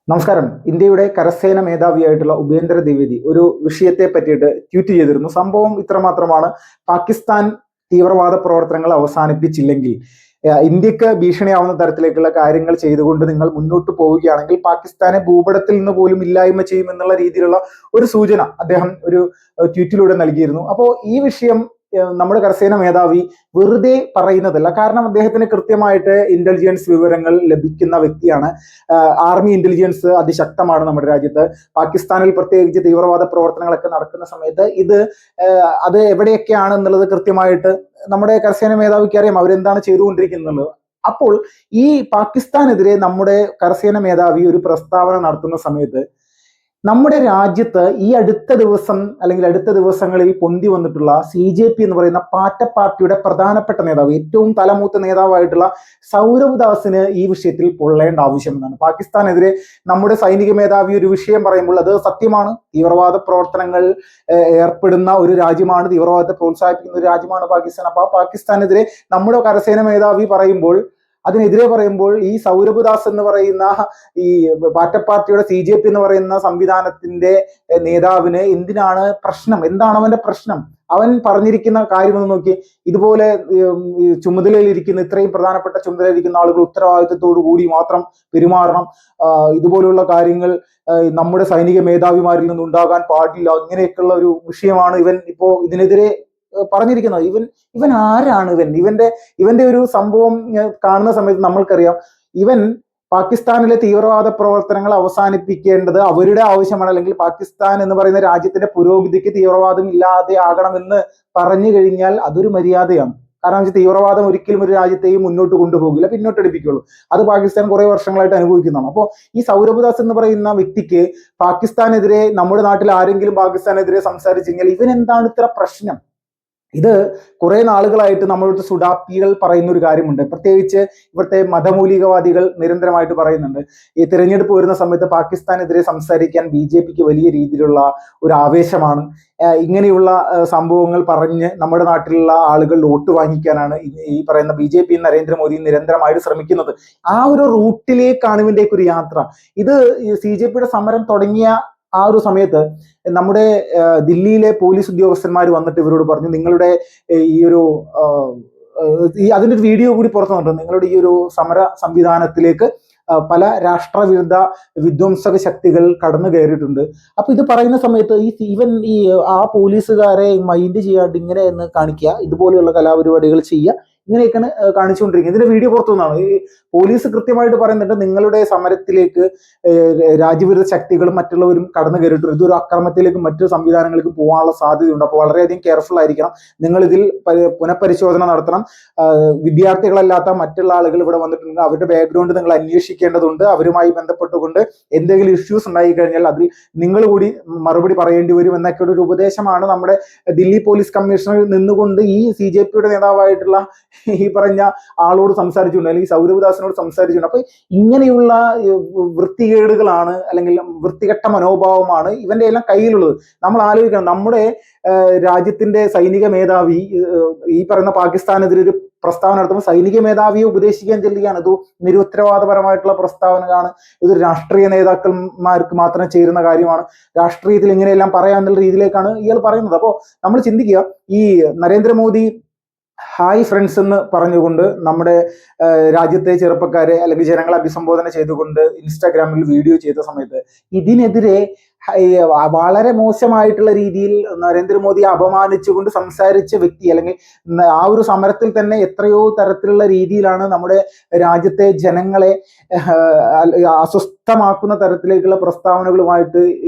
നമസ്കാരം. ഇന്ത്യയുടെ കരസേന മേധാവിയായിട്ടുള്ള ഉപേന്ദ്ര ദ്വിവേദി ഒരു വിഷയത്തെ പറ്റിയിട്ട് ട്വീറ്റ് ചെയ്തിരുന്നു. സംഭവം ഇത്രമാത്രമാണ്: പാകിസ്ഥാൻ തീവ്രവാദ പ്രവർത്തനങ്ങൾ അവസാനിപ്പിച്ചില്ലെങ്കിൽ ഇന്ത്യക്ക് ഭീഷണിയാവുന്ന തരത്തിലേക്കുള്ള കാര്യങ്ങൾ ചെയ്തുകൊണ്ട് നിങ്ങൾ മുന്നോട്ട് പോവുകയാണെങ്കിൽ പാകിസ്ഥാനെ ഭൂപടത്തിൽ നിന്ന് പോലും ഇല്ലായ്മ ചെയ്യുമെന്നുള്ള രീതിയിലുള്ള ഒരു സൂചന അദ്ദേഹം ഒരു ട്വീറ്റിലൂടെ നൽകിയിരുന്നു. അപ്പോൾ ഈ വിഷയം നമ്മുടെ കരസേന മേധാവി വെറുതെ പറയുന്നതല്ല. കാരണം അദ്ദേഹത്തിന് കൃത്യമായിട്ട് ഇന്റലിജൻസ് വിവരങ്ങൾ ലഭിക്കുന്ന വ്യക്തിയാണ്. ആർമി ഇന്റലിജൻസ് അതിശക്തമാണ് നമ്മുടെ രാജ്യത്ത്. പാകിസ്ഥാനിൽ പ്രത്യേകിച്ച് തീവ്രവാദ പ്രവർത്തനങ്ങളൊക്കെ നടക്കുന്ന സമയത്ത് അത് എവിടെയൊക്കെയാണ് എന്നുള്ളത് കൃത്യമായിട്ട് നമ്മുടെ കരസേന മേധാവിക്ക് അറിയാം, അവരെന്താണ് ചെയ്തുകൊണ്ടിരിക്കുന്നത്. അപ്പോൾ ഈ പാകിസ്ഥാനെതിരെ നമ്മുടെ കരസേന മേധാവി ഒരു പ്രസ്താവന നടത്തുന്ന സമയത്ത് നമ്മുടെ രാജ്യത്ത് ഈ അടുത്ത ദിവസം അല്ലെങ്കിൽ അടുത്ത ദിവസങ്ങളിൽ പൊന്തി വന്നിട്ടുള്ള CJP എന്ന് പറയുന്ന പാറ്റ പാർട്ടിയുടെ പ്രധാനപ്പെട്ട നേതാവ്, ഏറ്റവും തലമൂത്ത നേതാവായിട്ടുള്ള സൗരവ് ദാസിന് ഈ വിഷയത്തിൽ പൊള്ളേണ്ട ആവശ്യമെന്നാണ്. പാകിസ്ഥാനെതിരെ നമ്മുടെ സൈനിക മേധാവി ഒരു വിഷയം പറയുമ്പോൾ അത് സത്യമാണ്. തീവ്രവാദ പ്രവർത്തനങ്ങൾ ഏർപ്പെടുന്ന ഒരു രാജ്യമാണ്, തീവ്രവാദത്തെ പ്രോത്സാഹിപ്പിക്കുന്ന ഒരു രാജ്യമാണ് പാകിസ്ഥാൻ. അപ്പോൾ പാകിസ്ഥാനെതിരെ നമ്മുടെ കരസേന മേധാവി അതിനെതിരെ പറയുമ്പോൾ ഈ സൗരഭ് ദാസ് എന്ന് പറയുന്ന ഈ പാറ്റ പാർട്ടിയുടെ CJP എന്ന് പറയുന്ന സംവിധാനത്തിന്റെ നേതാവിന് എന്തിനാണ് പ്രശ്നം? എന്താണ് അവന്റെ പ്രശ്നം? അവൻ പറഞ്ഞിരിക്കുന്ന കാര്യമെന്ന് നോക്കി, ഇതുപോലെ ചുമതലയിലിരിക്കുന്ന ഇത്രയും പ്രധാനപ്പെട്ട ചുമതലയിലിരിക്കുന്ന ആളുകൾ ഉത്തരവാദിത്വത്തോടു കൂടി മാത്രം പെരുമാറണം, ഇതുപോലുള്ള കാര്യങ്ങൾ നമ്മുടെ സൈനിക മേധാവിമാരിൽ നിന്ന് ഉണ്ടാകാൻ പാടില്ല, ഇങ്ങനെയൊക്കെയുള്ള ഒരു വിഷയമാണ് ഇവൻ ഇപ്പോ ഇതിനെതിരെ പറഞ്ഞിരിക്കുന്നത്. ഇവൻ ആരാണ്? ഇവന്റെ ഒരു സംഭവം കാണുന്ന സമയത്ത് നമ്മൾക്കറിയാം, ഇവൻ പാകിസ്ഥാനിലെ തീവ്രവാദ പ്രവർത്തനങ്ങൾ അവസാനിപ്പിക്കേണ്ടത് അവരുടെ ആവശ്യമാണ്, അല്ലെങ്കിൽ പാകിസ്ഥാൻ എന്ന് പറയുന്ന രാജ്യത്തിന്റെ പുരോഗതിക്ക് തീവ്രവാദം ഇല്ലാതെ ആകണമെന്ന് പറഞ്ഞു കഴിഞ്ഞാൽ അതൊരു മര്യാദയാണ്. കാരണം തീവ്രവാദം ഒരിക്കലും ഒരു രാജ്യത്തെയും മുന്നോട്ട് കൊണ്ടുപോകില്ല, പിന്നോട്ടടിപ്പിക്കുള്ളൂ. അത് പാകിസ്ഥാൻ കുറെ വർഷങ്ങളായിട്ട് അനുഭവിക്കുന്നതാണ്. അപ്പോൾ ഈ സൗരഭ് ദാസ് എന്ന് പറയുന്ന വ്യക്തിക്ക് പാകിസ്ഥാനെതിരെ, നമ്മുടെ നാട്ടിൽ ആരെങ്കിലും പാകിസ്ഥാനെതിരെ സംസാരിച്ചു കഴിഞ്ഞാൽ ഇവൻ എന്താണ് ഇത്ര പ്രശ്നം? ഇത് കുറെ നാളുകളായിട്ട് നമ്മളോട് സുഡാപ്പികൾ പറയുന്ന ഒരു കാര്യമുണ്ട്. പ്രത്യേകിച്ച് ഇവിടുത്തെ മതമൗലികവാദികൾ നിരന്തരമായിട്ട് പറയുന്നുണ്ട്, ഈ തിരഞ്ഞെടുപ്പ് വരുന്ന സമയത്ത് പാകിസ്ഥാനെതിരെ സംസാരിക്കാൻ BJPക്ക് വലിയ രീതിയിലുള്ള ഒരു ആവേശമാണ്. ഇങ്ങനെയുള്ള സംഭവങ്ങൾ പറഞ്ഞ് നമ്മുടെ നാട്ടിലുള്ള ആളുകൾ വോട്ട് വാങ്ങിക്കാനാണ് ഈ പറയുന്ന BJP നരേന്ദ്രമോദി നിരന്തരമായിട്ട് ശ്രമിക്കുന്നത്. ആ ഒരു റൂട്ടിലേക്കാണ് ഇവന്റെയൊക്കെ ഒരു യാത്ര. ഇത് CJPയുടെ സമരം തുടങ്ങിയ ആ ഒരു സമയത്ത് നമ്മുടെ ദില്ലിയിലെ പോലീസ് ഉദ്യോഗസ്ഥന്മാർ വന്നിട്ട് ഇവരോട് പറഞ്ഞു, നിങ്ങളുടെ ഈ ഒരു അതിൻ്റെ ഒരു വീഡിയോ കൂടി പുറത്തു വന്നിട്ടുണ്ട്, നിങ്ങളുടെ ഈ ഒരു സമര സംവിധാനത്തിലേക്ക് പല രാഷ്ട്രവിരുദ്ധ വിധ്വംസക ശക്തികൾ കടന്നു കയറിയിട്ടുണ്ട്. അപ്പൊ ഇത് പറയുന്ന സമയത്ത് ഈ ആ പോലീസുകാരെ മൈൻഡ് ചെയ്യാണ്ട് ഇങ്ങനെ എന്ന് കാണിക്കുക, ഇതുപോലെയുള്ള കലാപരിപാടികൾ ചെയ്യുക, ഇങ്ങനെയൊക്കെയാണ് കാണിച്ചുകൊണ്ടിരിക്കുന്നത്. ഇതിന്റെ വീഡിയോ പുറത്തു വന്നതാണ്. ഈ പോലീസ് കൃത്യമായിട്ട് പറയുന്നുണ്ട്, നിങ്ങളുടെ സമരത്തിലേക്ക് രാജ്യവിരുദ്ധ ശക്തികളും മറ്റുള്ളവരും കടന്നു കയറിയിട്ടുണ്ട്, ഇതൊരു അക്രമത്തിലേക്കും മറ്റു സംവിധാനങ്ങളിലേക്കും പോകാനുള്ള സാധ്യതയുണ്ട്. അപ്പോൾ വളരെയധികം കെയർഫുൾ ആയിരിക്കണം, നിങ്ങൾ ഇതിൽ പുനഃപരിശോധന നടത്തണം. വിദ്യാർത്ഥികളല്ലാത്ത മറ്റുള്ള ആളുകൾ ഇവിടെ വന്നിട്ടുണ്ടെങ്കിൽ അവരുടെ ബാക്ക്ഗ്രൗണ്ട് നിങ്ങൾ അന്വേഷിക്കേണ്ടതുണ്ട്. അവരുമായി ബന്ധപ്പെട്ടുകൊണ്ട് എന്തെങ്കിലും ഇഷ്യൂസ് ഉണ്ടായി കഴിഞ്ഞാൽ അതിൽ നിങ്ങൾ കൂടി മറുപടി പറയേണ്ടി വരും എന്നൊക്കെ ഒരു ഉപദേശമാണ് നമ്മുടെ ദില്ലി പോലീസ് കമ്മീഷണറിൽ നിന്നുകൊണ്ട് ഈ CJPയുടെ നേതാവായിട്ടുള്ള ഈ പറഞ്ഞ ആളോട് സംസാരിച്ചുകൊണ്ട്, അല്ലെങ്കിൽ സൗരഭ് ദാസിനോട് സംസാരിച്ചുകൊണ്ട്. അപ്പൊ ഇങ്ങനെയുള്ള വൃത്തികേടുകളാണ്, അല്ലെങ്കിൽ വൃത്തികെട്ട മനോഭാവമാണ് ഇവന്റെ എല്ലാം കയ്യിലുള്ളത്. നമ്മൾ ആലോചിക്കണം, നമ്മുടെ രാജ്യത്തിന്റെ സൈനിക മേധാവി ഈ പറയുന്ന പാകിസ്ഥാനെതിരെ ഒരു പ്രസ്താവന നടത്തുമ്പോൾ സൈനിക മേധാവിയെ ഉപദേശിക്കാൻ ചെല്ലുകയാണ്. ഇത് നിരുത്തരവാദപരമായിട്ടുള്ള പ്രസ്താവനകളാണ്, ഇതൊരു രാഷ്ട്രീയ നേതാക്കന്മാർക്ക് മാത്രം ചേരുന്ന കാര്യമാണ്, രാഷ്ട്രീയത്തിൽ ഇങ്ങനെയെല്ലാം പറയാമെന്നുള്ള രീതിയിലേക്കാണ് ഇയാൾ പറയുന്നത്. അപ്പോൾ നമ്മൾ ചിന്തിക്കുക, ഈ നരേന്ദ്രമോദി ഹായ് ഫ്രണ്ട്സ് എന്ന് പറഞ്ഞുകൊണ്ട് നമ്മുടെ രാജ്യത്തെ ചെറുപ്പക്കാരെ അല്ലെങ്കിൽ ജനങ്ങളെ അഭിസംബോധന ചെയ്തുകൊണ്ട് ഇൻസ്റ്റാഗ്രാമിൽ വീഡിയോ ചെയ്ത സമയത്ത് ഇതിനെതിരെ വളരെ മോശമായിട്ടുള്ള രീതിയിൽ നരേന്ദ്രമോദിയെ അപമാനിച്ചുകൊണ്ട് സംസാരിച്ച വ്യക്തി, അല്ലെങ്കിൽ ആ ഒരു സമരത്തിൽ തന്നെ എത്രയോ തരത്തിലുള്ള രീതിയിലാണ് നമ്മുടെ രാജ്യത്തെ ജനങ്ങളെ അസ്വസ്ഥമാക്കുന്ന തരത്തിലേക്കുള്ള പ്രസ്താവനകളുമായിട്ട്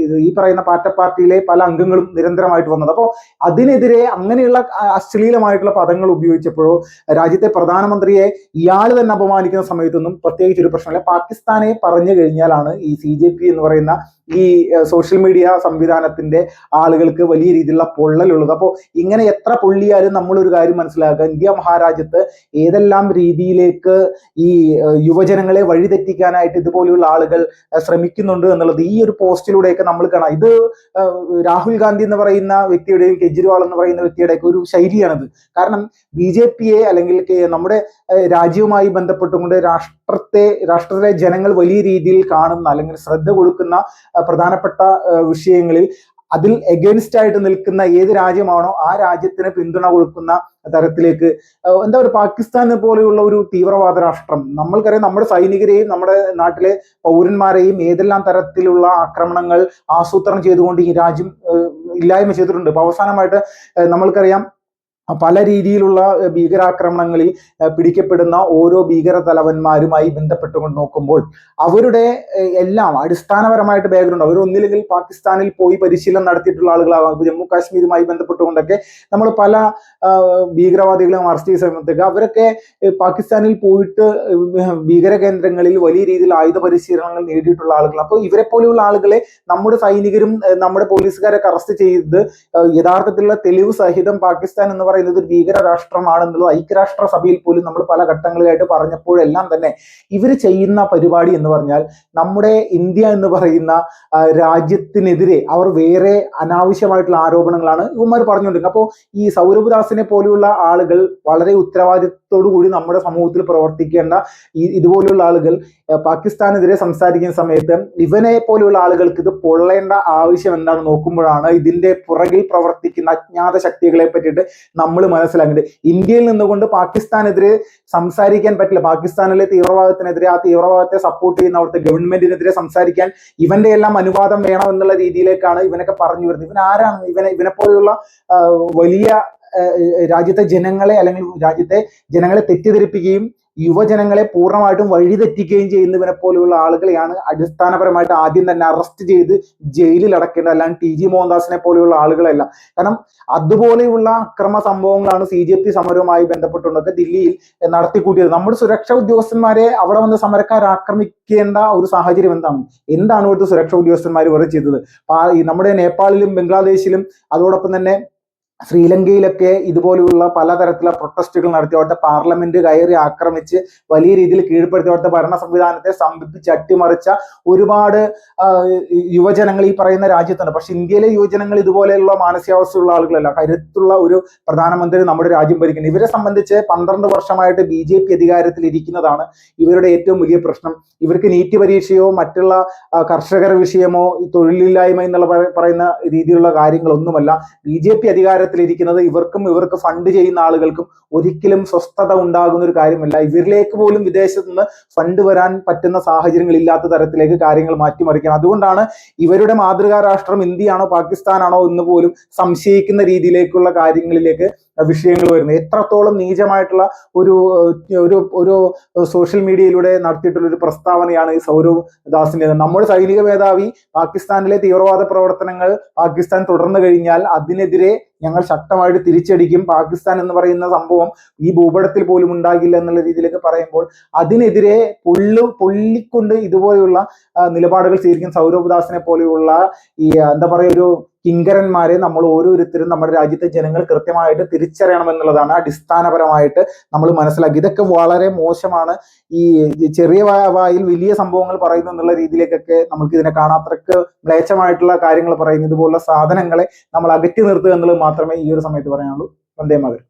ഈ പറയുന്ന പാറ്റ പാർട്ടിയിലെ പല അംഗങ്ങളും നിരന്തരമായിട്ട് വന്നത്. അപ്പോൾ അതിനെതിരെ അങ്ങനെയുള്ള അശ്ലീലമായിട്ടുള്ള പദങ്ങൾ ഉപയോഗിച്ചപ്പോഴോ രാജ്യത്തെ പ്രധാനമന്ത്രിയെ ഇയാൾ തന്നെ അപമാനിക്കുന്ന സമയത്തൊന്നും പ്രത്യേകിച്ച് ഒരു പ്രശ്നമില്ല. പാകിസ്ഥാനെ പറഞ്ഞു കഴിഞ്ഞാലാണ് ഈ CJP എന്ന് പറയുന്ന ഈ സോഷ്യൽ മീഡിയ സംവിധാനത്തിന്റെ ആളുകൾക്ക് വലിയ രീതിയിലുള്ള പൊള്ളലുള്ളത്. അപ്പോൾ ഇങ്ങനെ എത്ര പൊള്ളിയാലും നമ്മളൊരു കാര്യം മനസ്സിലാക്കുക, ഇന്ത്യ മഹാരാജ്യത്ത് ഏതെല്ലാം രീതിയിലേക്ക് ഈ യുവജനങ്ങളെ വഴിതെറ്റിക്കാനായിട്ട് ഇതുപോലെയുള്ള ആളുകൾ ശ്രമിക്കുന്നുണ്ട് എന്നുള്ളത് ഈ ഒരു പോസ്റ്റിലൂടെയൊക്കെ നമ്മൾ കാണാം. ഇത് രാഹുൽ ഗാന്ധി എന്ന് പറയുന്ന വ്യക്തിയുടെയും കെജ്രിവാൾ എന്ന് പറയുന്ന വ്യക്തിയുടെയൊക്കെ ഒരു ശൈലിയാണിത്. കാരണം BJP-യെ അല്ലെങ്കിൽ നമ്മുടെ രാജ്യവുമായി ബന്ധപ്പെട്ടുകൊണ്ട് രാഷ്ട്രത്തിലെ ജനങ്ങൾ വലിയ രീതിയിൽ കാണുന്ന അല്ലെങ്കിൽ ശ്രദ്ധ കൊടുക്കുന്ന പ്രധാനപ്പെട്ട വിഷയങ്ങളിൽ അതിൽ എഗൻസ്റ്റ് ആയിട്ട് നിൽക്കുന്ന ഏത് രാജ്യമാണോ ആ രാജ്യത്തിന് പിന്തുണ കൊടുക്കുന്ന തരത്തിലേക്ക് എന്താ പറയുക, പാകിസ്ഥാനെ പോലെയുള്ള ഒരു തീവ്രവാദ രാഷ്ട്രം, നമ്മൾക്കറിയാം നമ്മുടെ സൈനികരെയും നമ്മുടെ നാട്ടിലെ പൗരന്മാരെയും ഏതെല്ലാം തരത്തിലുള്ള ആക്രമണങ്ങൾ ആസൂത്രണം ചെയ്തുകൊണ്ട് ഈ രാജ്യം ഇല്ലായ്മ ചെയ്തിട്ടുണ്ട്. അപ്പൊ അവസാനമായിട്ട് നമ്മൾക്കറിയാം പല രീതിയിലുള്ള ഭീകരാക്രമണങ്ങളിൽ പിടിക്കപ്പെടുന്ന ഓരോ ഭീകര തലവന്മാരുമായി ബന്ധപ്പെട്ടുകൊണ്ട് നോക്കുമ്പോൾ അവരുടെ എല്ലാം അടിസ്ഥാനപരമായിട്ട് ബാക്ക്ഗ്രൗണ്ട്, അവർ ഒന്നില്ലെങ്കിൽ പാകിസ്ഥാനിൽ പോയി പരിശീലനം നടത്തിയിട്ടുള്ള ആളുകളാകും. ജമ്മു കാശ്മീരുമായി ബന്ധപ്പെട്ടുകൊണ്ടൊക്കെ നമ്മൾ പല ഭീകരവാദികളെ അറസ്റ്റ് ചെയ്ത സമയത്തേക്ക് അവരൊക്കെ പാകിസ്ഥാനിൽ പോയിട്ട് ഭീകര കേന്ദ്രങ്ങളിൽ വലിയ രീതിയിൽ ആയുധ പരിശീലനങ്ങൾ നേടിയിട്ടുള്ള ആളുകൾ. അപ്പോൾ ഇവരെ പോലെയുള്ള ആളുകളെ നമ്മുടെ സൈനികരും നമ്മുടെ പോലീസുകാരൊക്കെ അറസ്റ്റ് ചെയ്ത് യഥാർത്ഥത്തിലുള്ള തെളിവ് സഹിതം പാകിസ്ഥാൻ എന്ന് പറയുന്നത് ഒരു ഭീകര രാഷ്ട്രമാണെന്നുള്ളത് ഐക്യരാഷ്ട്ര സഭയിൽ പോലും നമ്മൾ പല ഘട്ടങ്ങളിലായിട്ട് പറഞ്ഞപ്പോഴെല്ലാം തന്നെ ഇവർ ചെയ്യുന്ന പരിപാടി എന്ന് പറഞ്ഞാൽ നമ്മുടെ ഇന്ത്യ എന്ന് പറയുന്ന രാജ്യത്തിനെതിരെ അവർ വേറെ അനാവശ്യമായിട്ടുള്ള ആരോപണങ്ങളാണ് ഇവന്മാർ പറഞ്ഞുകൊണ്ടിരിക്കുന്നത്. അപ്പോൾ ഈ സൗരഭ് ദാസിനെ പോലെയുള്ള ആളുകൾ വളരെ ഉത്തരവാദിത്വത്തോടു കൂടി നമ്മുടെ സമൂഹത്തിൽ പ്രവർത്തിക്കേണ്ട ഇതുപോലെയുള്ള ആളുകൾ പാകിസ്ഥാനെതിരെ സംസാരിക്കുന്ന സമയത്ത് ഇവനെ പോലെയുള്ള ആളുകൾക്ക് ഇത് പൊള്ളേണ്ട ആവശ്യം എന്താണെന്ന് നോക്കുമ്പോഴാണ് ഇതിന്റെ പുറകിൽ പ്രവർത്തിക്കുന്ന അജ്ഞാത ശക്തികളെ പറ്റിയിട്ട് നമ്മൾ മനസ്സിലാക്കുന്നത്. ഇന്ത്യയിൽ നിന്നുകൊണ്ട് പാകിസ്ഥാനെതിരെ സംസാരിക്കാൻ പറ്റില്ല. പാകിസ്ഥാനിലെ തീവ്രവാദത്തിനെതിരെ, ആ തീവ്രവാദത്തെ സപ്പോർട്ട് ചെയ്യുന്ന അവിടുത്തെ ഗവൺമെന്റിനെതിരെ സംസാരിക്കാൻ ഇവന്റെ എല്ലാം അനുവാദം വേണം എന്നുള്ള രീതിയിലേക്കാണ് ഇവനൊക്കെ പറഞ്ഞു വരുന്നത്. ഇവൻ ആരാണ്? ഇവനെ പോലെയുള്ള വലിയ രാജ്യത്തെ ജനങ്ങളെ അല്ലെങ്കിൽ രാജ്യത്തെ ജനങ്ങളെ തെറ്റിദ്ധരിപ്പിക്കുകയും യുവജനങ്ങളെ പൂർണ്ണമായിട്ടും വഴിതെറ്റിക്കുകയും ചെയ്യുന്നവനെ പോലെയുള്ള ആളുകളെയാണ് അടിസ്ഥാനപരമായിട്ട് ആദ്യം തന്നെ അറസ്റ്റ് ചെയ്ത് ജയിലിൽ അടക്കേണ്ടത്, അല്ലാണ്ട് TG മോഹൻദാസിനെ പോലെയുള്ള ആളുകളല്ല. കാരണം അതുപോലെയുള്ള അക്രമ സംഭവങ്ങളാണ് CJP സമരവുമായി ബന്ധപ്പെട്ടുകൊണ്ടൊക്കെ ദില്ലിയിൽ നടത്തിക്കൂട്ടിയത്. നമ്മുടെ സുരക്ഷാ ഉദ്യോഗസ്ഥന്മാരെ അവിടെ വന്ന് സമരക്കാർ ആക്രമിക്കേണ്ട ഒരു സാഹചര്യം എന്താണ് ഇവിടുത്തെ സുരക്ഷാ ഉദ്യോഗസ്ഥന്മാർ വരെ ചെയ്തത്? നമ്മുടെ നേപ്പാളിലും ബംഗ്ലാദേശിലും അതോടൊപ്പം തന്നെ ശ്രീലങ്കയിലൊക്കെ ഇതുപോലെയുള്ള പലതരത്തിലുള്ള പ്രൊട്ടസ്റ്റുകൾ നടത്തി അവിടുത്തെ പാർലമെന്റ് കയറി ആക്രമിച്ച് വലിയ രീതിയിൽ കീഴ്പ്പെടുത്തി അവിടുത്തെ ഭരണ സംവിധാനത്തെ സ്തംഭിപ്പിച്ച് അട്ടിമറിച്ച ഒരുപാട് യുവജനങ്ങൾ ഈ പറയുന്ന രാജ്യത്തുണ്ട്. പക്ഷെ ഇന്ത്യയിലെ യുവജനങ്ങൾ ഇതുപോലെയുള്ള മാനസികാവസ്ഥയുള്ള ആളുകളല്ല. കരുത്തുള്ള ഒരു പ്രധാനമന്ത്രി നമ്മുടെ രാജ്യം ഭരിക്കുന്നത്. ഇവരെ സംബന്ധിച്ച് 12 വർഷമായിട്ട് BJP അധികാരത്തിൽ ഇരിക്കുന്നതാണ് ഇവരുടെ ഏറ്റവും വലിയ പ്രശ്നം. ഇവർക്ക് നീറ്റ് പരീക്ഷയോ മറ്റുള്ള കർഷകർ വിഷയമോ തൊഴിലില്ലായ്മ എന്നുള്ള പറയുന്ന രീതിയിലുള്ള കാര്യങ്ങളൊന്നുമല്ല. BJP അധികാരത്തിലിരിക്കുന്നത് ഇവർക്ക് ഫണ്ട് ചെയ്യുന്ന ആളുകൾക്കും ഒരിക്കലും സ്വസ്ഥത ഉണ്ടാകുന്ന ഒരു കാര്യമല്ല. ഇവരിലേക്ക് പോലും വിദേശത്ത് നിന്ന് ഫണ്ട് വരാൻ പറ്റുന്ന സാഹചര്യങ്ങൾ ഇല്ലാത്ത തരത്തിലേക്ക് കാര്യങ്ങൾ മാറ്റിമറിക്കണം. അതുകൊണ്ടാണ് ഇവരുടെ മാതൃകാ രാഷ്ട്രം ഇന്ത്യയാണോ പാകിസ്ഥാനാണോ എന്ന് പോലും സംശയിക്കുന്ന രീതിയിലേക്കുള്ള കാര്യങ്ങളിലേക്ക് വിഷയങ്ങൾ വരുന്നത്. എത്രത്തോളം നീചമായിട്ടുള്ള ഒരു സോഷ്യൽ മീഡിയയിലൂടെ നടത്തിയിട്ടുള്ള ഒരു പ്രസ്താവനയാണ് ഈ സൗരവ് ദാസിന്റെ. നമ്മുടെ സൈനിക മേധാവി പാകിസ്ഥാനിലെ തീവ്രവാദ പ്രവർത്തനങ്ങൾ പാകിസ്ഥാൻ തുടർന്നു കഴിഞ്ഞാൽ അതിനെതിരെ ഞങ്ങൾ ശക്തമായിട്ട് തിരിച്ചടിക്കും, പാകിസ്ഥാൻ എന്ന് പറയുന്ന സംഭവം ഈ ഭൂപടത്തിൽ പോലും ഉണ്ടാകില്ല എന്നുള്ള രീതിയിലേക്ക് പറയുമ്പോൾ അതിനെതിരെ പൊള്ളിക്കൊണ്ട് ഇതുപോലെയുള്ള നിലപാടുകൾ സ്വീകരിക്കും സൗരവ് ദാസിനെ പോലെയുള്ള ഈ എന്താ പറയുക ഒരു കിങ്കരന്മാരെ നമ്മൾ ഓരോരുത്തരും നമ്മുടെ രാജ്യത്തെ ജനങ്ങൾ കൃത്യമായിട്ട് തിരിച്ചറിയണം എന്നുള്ളതാണ് അടിസ്ഥാനപരമായിട്ട് നമ്മൾ മനസ്സിലാക്കി. ഇതൊക്കെ വളരെ മോശമാണ്. ഈ ചെറിയ വായിൽ വലിയ സംഭവങ്ങൾ പറയുന്നു എന്നുള്ള രീതിയിലേക്കൊക്കെ നമുക്ക് ഇതിനെ കാണാത്രക്ക് മ്ലേച്ഛമായിട്ടുള്ള കാര്യങ്ങൾ പറയുന്നു. ഇതുപോലുള്ള സാധനങ്ങളെ നമ്മൾ അകറ്റി നിർത്തുക എന്നുള്ളത് മാത്രമേ ഈ ഒരു സമയത്ത് പറയാനുള്ളൂ. വന്ദേ മാതരം.